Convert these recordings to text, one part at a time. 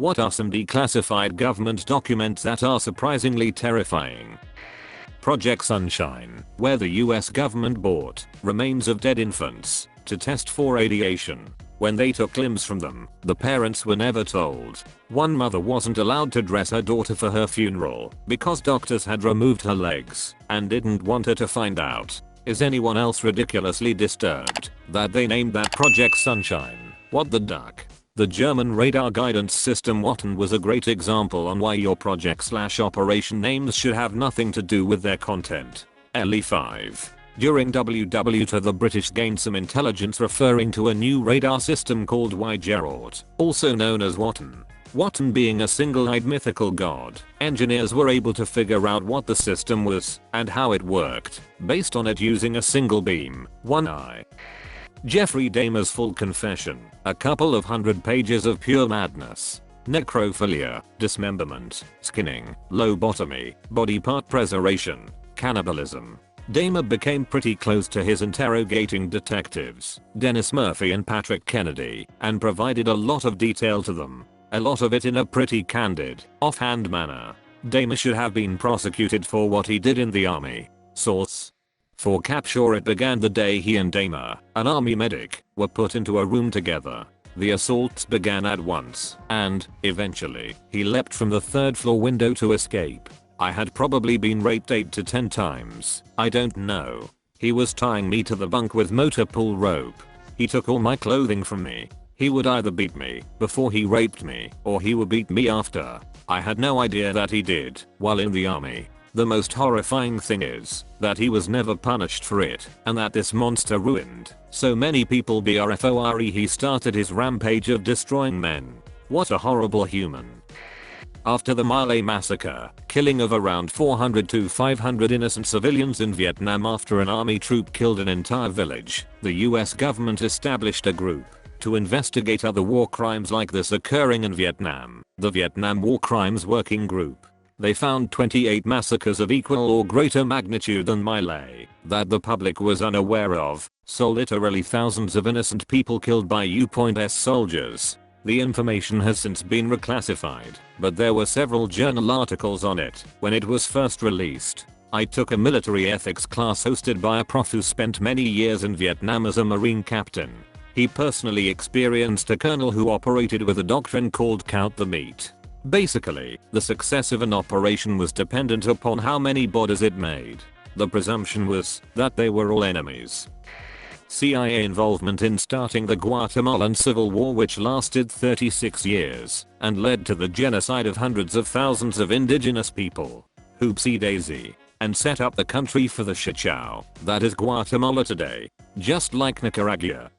What are some declassified government documents that are surprisingly terrifying? Project Sunshine, where the US government bought remains of dead infants to test for radiation. When they took limbs from them, the parents were never told. One mother wasn't allowed to dress her daughter for her funeral because doctors had removed her legs and didn't want her to find out. Is anyone else ridiculously disturbed that they named that Project Sunshine? What the duck? The German radar guidance system Unwritten was a great example on why your project/operation names should have nothing to do with their content. LE5. During WW2 the British gained some intelligence referring to a new radar system called Gerard, also known as Unwritten. Unwritten being a single-eyed mythical god, engineers were able to figure out what the system was and how it worked, based on it using a single beam, one eye. Jeffrey Dahmer's full confession, a couple of 100 pages of pure madness. Necrophilia, dismemberment, skinning, lobotomy, body part preservation, cannibalism. Dahmer became pretty close to his interrogating detectives, Dennis Murphy and Patrick Kennedy, and provided a lot of detail to them. A lot of it in a pretty candid, offhand manner. Dahmer should have been prosecuted for what he did in the army. Source. For capture it began the day he and Dahmer, an army medic, were put into a room together. The assaults began at once, and, eventually, he leapt from the third floor window to escape. I had probably been raped 8 to 10 times, I don't know. He was tying me to the bunk with motor pull rope. He took all my clothing from me. He would either beat me before he raped me, or he would beat me after. I had no idea that he did while in the army. The most horrifying thing is that he was never punished for it, and that this monster ruined so many people before he started his rampage of destroying men. What a horrible human. After the My Lai massacre, killing of around 400 to 500 innocent civilians in Vietnam after an army troop killed an entire village, the US government established a group to investigate other war crimes like this occurring in Vietnam, the Vietnam War Crimes Working Group. They found 28 massacres of equal or greater magnitude than My Lai that the public was unaware of, so literally thousands of innocent people killed by U.S. soldiers. The information has since been reclassified, but there were several journal articles on it when it was first released. I took a military ethics class hosted by a prof who spent many years in Vietnam as a Marine captain. He personally experienced a colonel who operated with a doctrine called count the meat. Basically, the success of an operation was dependent upon how many bodies it made. The presumption was that they were all enemies. CIA involvement in starting the Guatemalan Civil War, which lasted 36 years and led to the genocide of hundreds of thousands of indigenous people. Hoopsie daisy. And set up the country for the shit show that is Guatemala today, just like Nicaragua.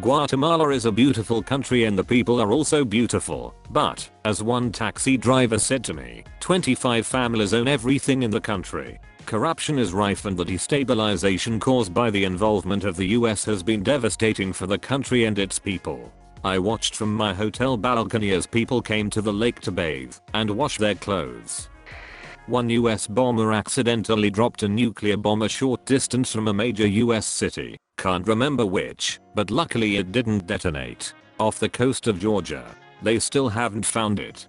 Guatemala is a beautiful country and the people are also beautiful, but, as one taxi driver said to me, 25 families own everything in the country. Corruption is rife and the destabilization caused by the involvement of the US has been devastating for the country and its people. I watched from my hotel balcony as people came to the lake to bathe and wash their clothes. One US bomber accidentally dropped a nuclear bomb a short distance from a major US city, can't remember which, but luckily it didn't detonate, off the coast of Georgia. They still haven't found it.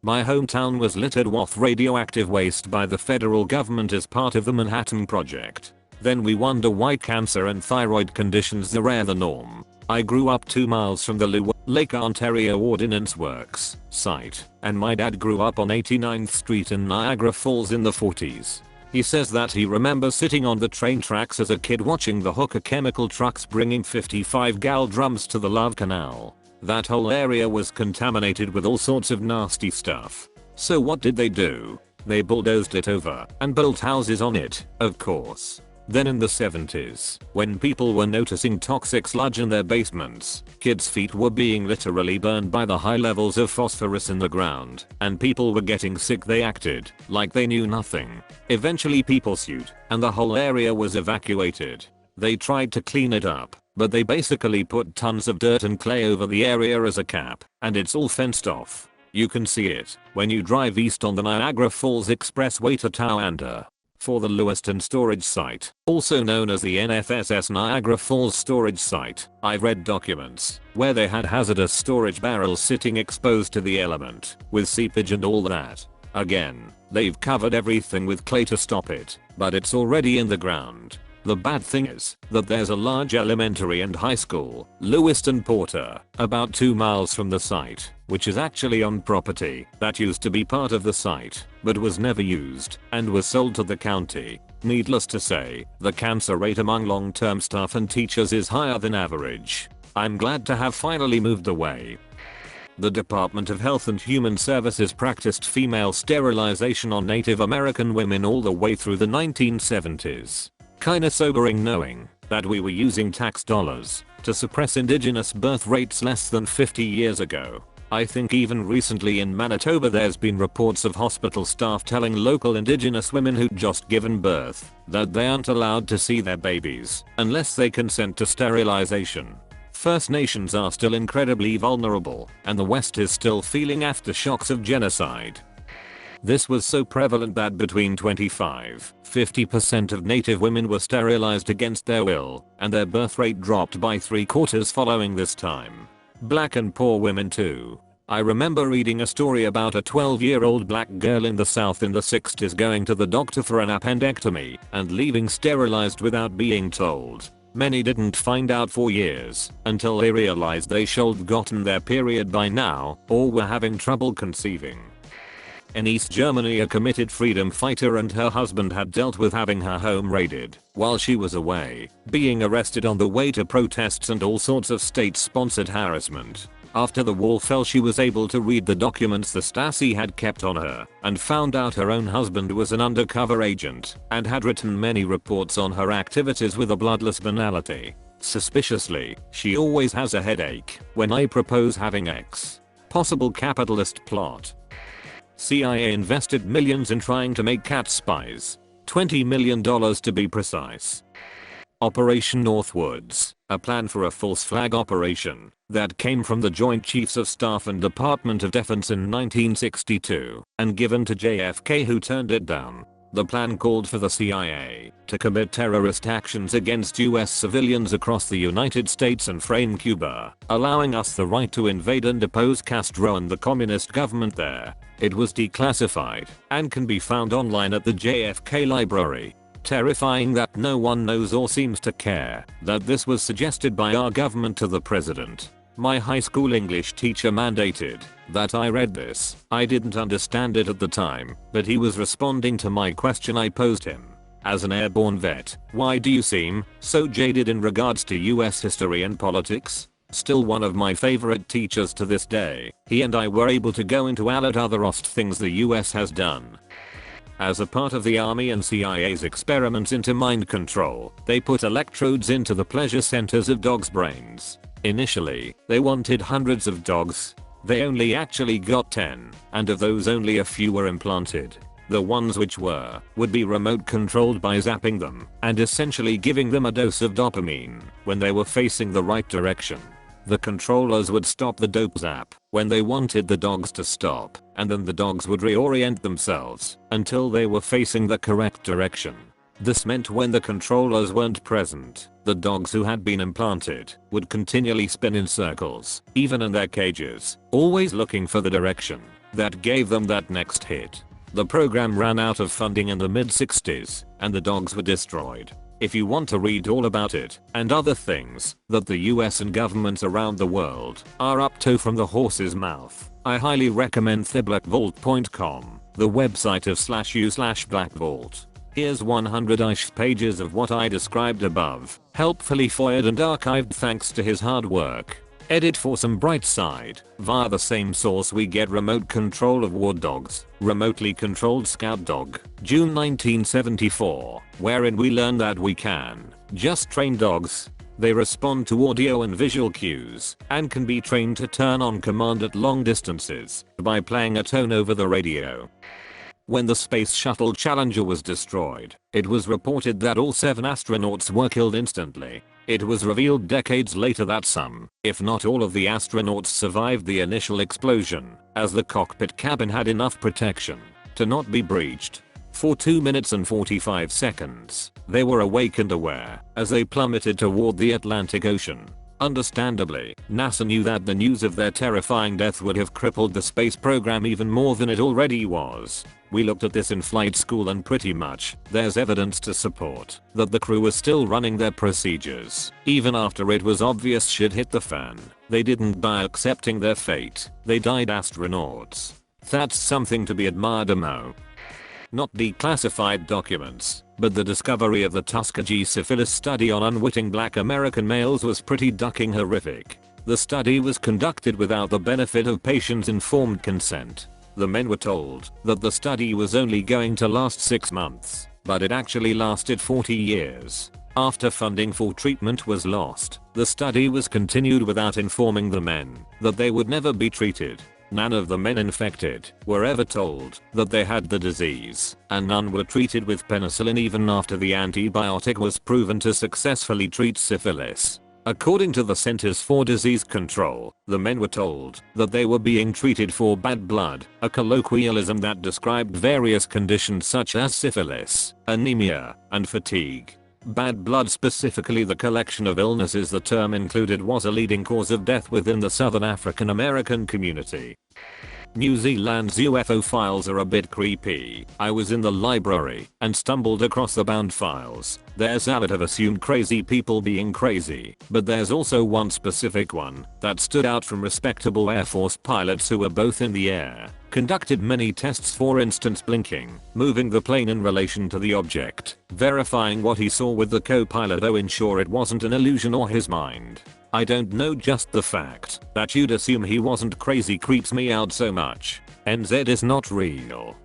My hometown was littered with radioactive waste by the federal government as part of the Manhattan Project. Then we wonder why cancer and thyroid conditions are the norm. I grew up 2 miles from the Lake Ontario Ordnance Works site, and my dad grew up on 89th Street in Niagara Falls in the 40s. He says that he remembers sitting on the train tracks as a kid watching the hooker chemical trucks bringing 55-gallon drums to the Love Canal. That whole area was contaminated with all sorts of nasty stuff. So what did they do? They bulldozed it over and built houses on it, of course. Then in the 70s, when people were noticing toxic sludge in their basements, kids' feet were being literally burned by the high levels of phosphorus in the ground, and people were getting sick. They acted like they knew nothing. Eventually people sued, and the whole area was evacuated. They tried to clean it up, but they basically put tons of dirt and clay over the area as a cap, and it's all fenced off. You can see it when you drive east on the Niagara Falls Expressway to Towanda. for the Lewiston storage site, also known as the NFSS Niagara Falls storage site. I read documents where they had hazardous storage barrels sitting exposed to the element, with seepage and all that. Again, they've covered everything with clay to stop it, but it's already in the ground. The bad thing is that there's a large elementary and high school, Lewiston Porter, about 2 miles from the site, which is actually on property that used to be part of the site, but was never used and was sold to the county. Needless to say, the cancer rate among long-term staff and teachers is higher than average. I'm glad to have finally moved away. The Department of Health and Human Services practiced female sterilization on Native American women all the way through the 1970s. Kinda sobering knowing that we were using tax dollars to suppress indigenous birth rates less than 50 years ago. I think even recently in Manitoba there's been reports of hospital staff telling local indigenous women who'd just given birth that they aren't allowed to see their babies unless they consent to sterilization. First Nations are still incredibly vulnerable, and the West is still feeling aftershocks of genocide. This was so prevalent that between 25–50% of Native women were sterilized against their will, and their birth rate dropped by 3/4 following this time. Black and poor women too. I remember reading a story about a 12-year-old black girl in the South in the 60s going to the doctor for an appendectomy and leaving sterilized without being told. Many didn't find out for years until they realized they should have gotten their period by now or were having trouble conceiving. In East Germany, a committed freedom fighter and her husband had dealt with having her home raided while she was away, being arrested on the way to protests and all sorts of state-sponsored harassment. After the wall fell, she was able to read the documents the Stasi had kept on her and found out her own husband was an undercover agent and had written many reports on her activities with a bloodless banality. Suspiciously, she always has a headache when I propose having X. Possible capitalist plot. CIA invested millions in trying to make cat spies. $20 million to be precise. Operation Northwoods, a plan for a false flag operation that came from the Joint Chiefs of Staff and Department of Defense in 1962 and given to JFK, who turned it down. The plan called for the CIA to commit terrorist actions against US civilians across the United States and frame Cuba, allowing us the right to invade and depose Castro and the communist government there. It was declassified and can be found online at the JFK Library. Terrifying that no one knows or seems to care that this was suggested by our government to the president. My high school English teacher mandated that I read this. I didn't understand it at the time, but he was responding to my question I posed him. As an airborne vet, why do you seem so jaded in regards to US history and politics? Still one of my favorite teachers to this day. He and I were able to go into all other ost things the US has done. As a part of the Army and CIA's experiments into mind control, they put electrodes into the pleasure centers of dogs' brains. Initially, they wanted hundreds of dogs. They only actually got 10, and of those only a few were implanted. The ones which would be remote controlled by zapping them and essentially giving them a dose of dopamine when they were facing the right direction. The controllers would stop the dope zap when they wanted the dogs to stop, and then the dogs would reorient themselves until they were facing the correct direction. This meant when the controllers weren't present, the dogs who had been implanted would continually spin in circles, even in their cages, always looking for the direction that gave them that next hit. The program ran out of funding in the mid-60s, and the dogs were destroyed. If you want to read all about it and other things that the US and governments around the world are up to from the horse's mouth, I highly recommend theblackvault.com, the website of /u/blackvault. Here's 100-ish pages of what I described above, helpfully foiled and archived thanks to his hard work. Edit for some bright side. Via the same source we get remote control of ward dogs, remotely controlled scout dog, June 1974, wherein we learn that we can just train dogs. They respond to audio and visual cues and can be trained to turn on command at long distances by playing a tone over the radio. When the Space Shuttle Challenger was destroyed, it was reported that all 7 astronauts were killed instantly. It was revealed decades later that some, if not all of the astronauts survived the initial explosion, as the cockpit cabin had enough protection to not be breached. For 2 minutes and 45 seconds, they were awake and aware as they plummeted toward the Atlantic Ocean. Understandably, NASA knew that the news of their terrifying death would have crippled the space program even more than it already was. We looked at this in flight school and pretty much, there's evidence to support that the crew was still running their procedures. Even after it was obvious shit hit the fan, they didn't die accepting their fate, they died astronauts. That's something to be admired, Mo. Not declassified documents, but the discovery of the Tuskegee syphilis study on unwitting black American males was pretty ducking horrific. The study was conducted without the benefit of patients' informed consent. The men were told that the study was only going to last 6 months, but it actually lasted 40 years. After funding for treatment was lost, the study was continued without informing the men that they would never be treated. None of the men infected were ever told that they had the disease, and none were treated with penicillin even after the antibiotic was proven to successfully treat syphilis. According to the Centers for Disease Control, the men were told that they were being treated for bad blood, a colloquialism that described various conditions such as syphilis, anemia, and fatigue. Bad blood, specifically the collection of illnesses the term included, was a leading cause of death within the Southern African American community. New Zealand's UFO files are a bit creepy. I was in the library and stumbled across the bound files. There's a bit of assumed crazy people being crazy, but there's also one specific one that stood out from respectable Air Force pilots who were both in the air, conducted many tests, for instance blinking, moving the plane in relation to the object, verifying what he saw with the co-pilot to ensure it wasn't an illusion or his mind. I don't know, just the fact that you'd assume he wasn't crazy creeps me out so much. NZ is not real.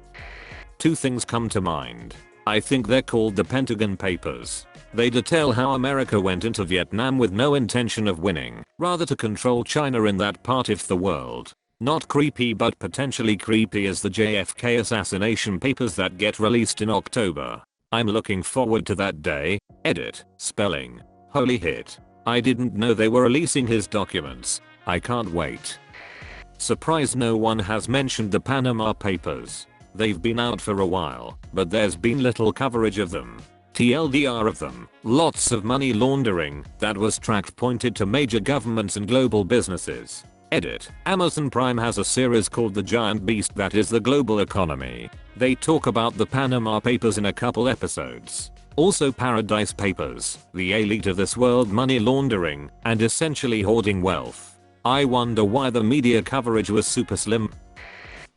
2 things come to mind. I think they're called the Pentagon Papers. They detail how America went into Vietnam with no intention of winning, rather to control China in that part of the world. Not creepy, but potentially creepy as the JFK assassination papers that get released in October. I'm looking forward to that day. Edit. Spelling. Holy hit. I didn't know they were releasing his documents. I can't wait. Surprised no one has mentioned the Panama Papers. They've been out for a while, but there's been little coverage of them. TLDR of them, lots of money laundering that was tracked pointed to major governments and global businesses. Edit. Amazon Prime has a series called The Giant Beast that is the global economy. They talk about the Panama Papers in a couple episodes. Also Paradise Papers, the elite of this world money laundering and essentially hoarding wealth. I wonder why the media coverage was super slim.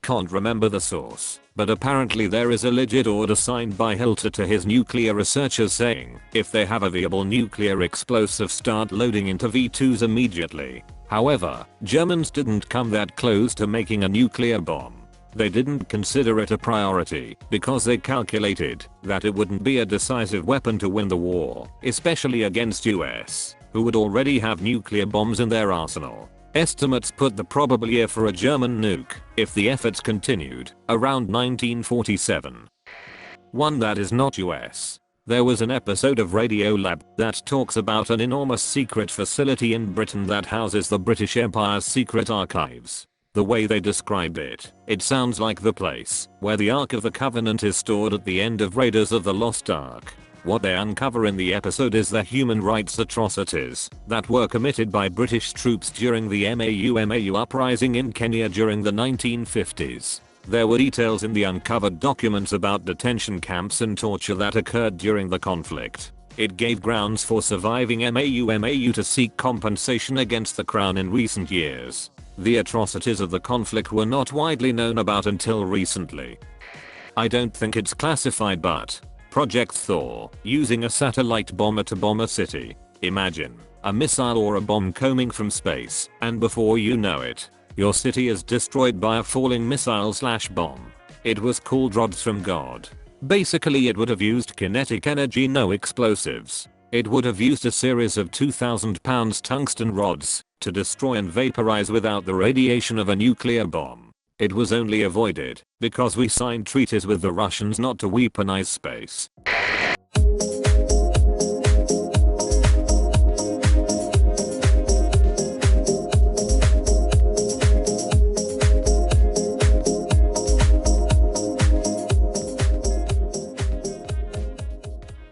Can't remember the source, but apparently there is a legit order signed by Hitler to his nuclear researchers saying if they have a viable nuclear explosive, start loading into V2s immediately. However, Germans didn't come that close to making a nuclear bomb. They didn't consider it a priority because they calculated that it wouldn't be a decisive weapon to win the war, especially against US, who would already have nuclear bombs in their arsenal. Estimates put the probable year for a German nuke, if the efforts continued, around 1947. One that is not US. There was an episode of Radiolab that talks about an enormous secret facility in Britain that houses the British Empire's secret archives. The way they described it, it sounds like the place where the Ark of the Covenant is stored at the end of Raiders of the Lost Ark. What they uncover in the episode is the human rights atrocities that were committed by British troops during the MAU uprising in Kenya during the 1950s. There were details in the uncovered documents about detention camps and torture that occurred during the conflict. It gave grounds for surviving MAU to seek compensation against the Crown in recent years. The atrocities of the conflict were not widely known about until recently. I don't think it's classified, but Project Thor, using a satellite bomber to bomb a city. Imagine a missile or a bomb coming from space, and before you know it, your city is destroyed by a falling missile/bomb. It was called rods from God. Basically it would have used kinetic energy, no explosives. It would have used a series of 2,000 pounds tungsten rods to destroy and vaporize without the radiation of a nuclear bomb. It was only avoided because we signed treaties with the Russians not to weaponize space.